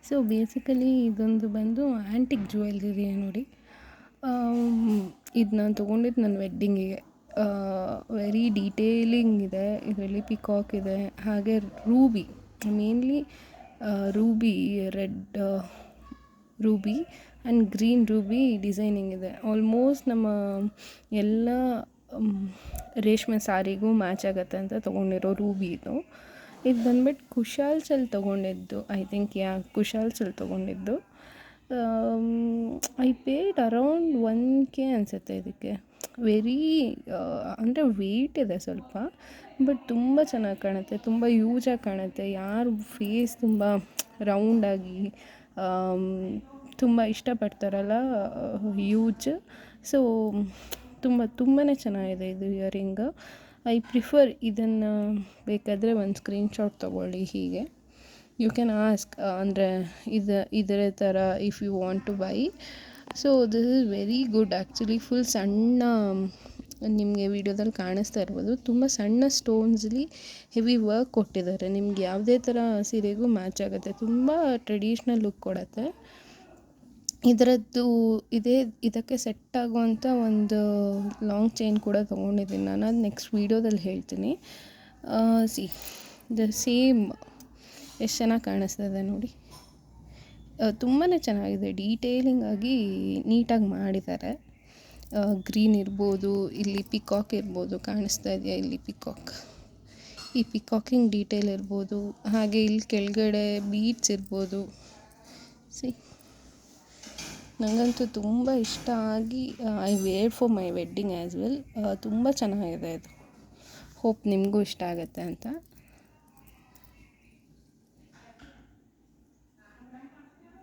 So basically ಇದೊಂದು ಬಂದು antique jewellery ನೋಡಿ. ಇದು ನಾನು ತೊಗೊಂಡಿದ್ದು ನನ್ನ ವೆಡ್ಡಿಂಗಿಗೆ. ವೆರಿ ಡೀಟೇಲಿಂಗ್ ಇದೆ ಇದರಲ್ಲಿ. ಪಿಕಾಕ್ ಇದೆ, ಹಾಗೆ Ruby, mainly Ruby, red Ruby and green Ruby designing ಇದೆ. ಆಲ್ಮೋಸ್ಟ್ ನಮ್ಮ ಎಲ್ಲ ರೇಷ್ಮೆ ಸಾರಿಗೂ ಮ್ಯಾಚ್ ಆಗುತ್ತೆ ಅಂತ ತೊಗೊಂಡಿರೋ ರೂಬಿ ಇದು. ಇದು ಬಂದ್ಬಿಟ್ಟು ಕುಶಾಲ್ಸಲ್ಲಿ ತೊಗೊಂಡಿದ್ದು, ಐ ಥಿಂಕ್ ಕುಶಾಲ್ಸಲ್ಲಿ ತೊಗೊಂಡಿದ್ದು. ಐ ಪೇಡ್ ಅರೌಂಡ್ 1K ಅನಿಸುತ್ತೆ ಇದಕ್ಕೆ. ವೆರಿ ಅಂದರೆ ವೆಯ್ಟ್ ಇದೆ ಸ್ವಲ್ಪ, ಬಟ್ ತುಂಬ ಚೆನ್ನಾಗಿ ಕಾಣುತ್ತೆ, ತುಂಬ ಯೂಜಾಗಿ ಕಾಣುತ್ತೆ. ಯಾರು ಫೇಸ್ ತುಂಬ ರೌಂಡಾಗಿ ತುಂಬ ಇಷ್ಟಪಡ್ತಾರಲ್ಲ ಯೂಜ್, ಸೊ ತುಂಬಾ ಚೆನ್ನಾಗಿದೆ ಇದು ಇಯರಿಂಗ್. ಐ ಪ್ರಿಫರ್ ಇದನ್ನು. ಬೇಕಾದರೆ ಒಂದು ಸ್ಕ್ರೀನ್ಶಾಟ್ ತೊಗೊಳ್ಳಿ. ಹೀಗೆ ಯು ಕ್ಯಾನ್ ಆಸ್ಕ್, ಅಂದರೆ ಇದರ ಥರ if you want to buy. So this is very good actually. Full ಸಣ್ಣ, ನಿಮಗೆ ವಿಡಿಯೋದಲ್ಲಿ ಕಾಣಿಸ್ತಾ ಇರ್ಬೋದು, ತುಂಬ ಸಣ್ಣ ಸ್ಟೋನ್ಸ್ಲಿ ಹೆವಿ ವರ್ಕ್ ಕೊಟ್ಟಿದ್ದಾರೆ. ನಿಮ್ಗೆ ಯಾವುದೇ ಥರ ಸೀರೆಗೂ ಮ್ಯಾಚ್ ಆಗುತ್ತೆ, ತುಂಬ ಟ್ರೆಡಿಷ್ನಲ್ ಲುಕ್ ಕೊಡುತ್ತೆ. ಇದಕ್ಕೆ ಸೆಟ್ ಆಗುವಂಥ ಒಂದು ಲಾಂಗ್ ಚೈನ್ ಕೂಡ ತೊಗೊಂಡಿದ್ದೀನಿ ನಾನು, ಅದು ನೆಕ್ಸ್ಟ್ ವೀಡಿಯೋದಲ್ಲಿ ಹೇಳ್ತೀನಿ. ದ ಸೇಮ್ ಎಷ್ಟು ಚೆನ್ನಾಗಿ ಕಾಣಿಸ್ತದೆ ನೋಡಿ. ತುಂಬಾ ಚೆನ್ನಾಗಿದೆ, ಡೀಟೇಲಿಂಗ್ ಆಗಿ ನೀಟಾಗಿ ಮಾಡಿದ್ದಾರೆ. ಗ್ರೀನ್ ಇರ್ಬೋದು, ಇಲ್ಲಿ ಪಿಕಾಕ್ ಇರ್ಬೋದು, ಕಾಣಿಸ್ತಾ ಇದೆಯಾ ಇಲ್ಲಿ ಪಿಕಾಕ್, ಈ ಪಿಕಾಕಿಂಗ್ ಡೀಟೇಲ್ ಇರ್ಬೋದು, ಹಾಗೆ ಇಲ್ಲಿ ಕೆಳಗಡೆ ಬೀಡ್ಸ್ ಇರ್ಬೋದು. ನನಗಂತೂ ತುಂಬ ಇಷ್ಟ ಆಗಿ I wear for my wedding as well. ತುಂಬ ಚೆನ್ನಾಗಿದೆ ಇದು. ಹೋಪ್ ನಿಮಗೂ ಇಷ್ಟ ಆಗುತ್ತೆ ಅಂತ.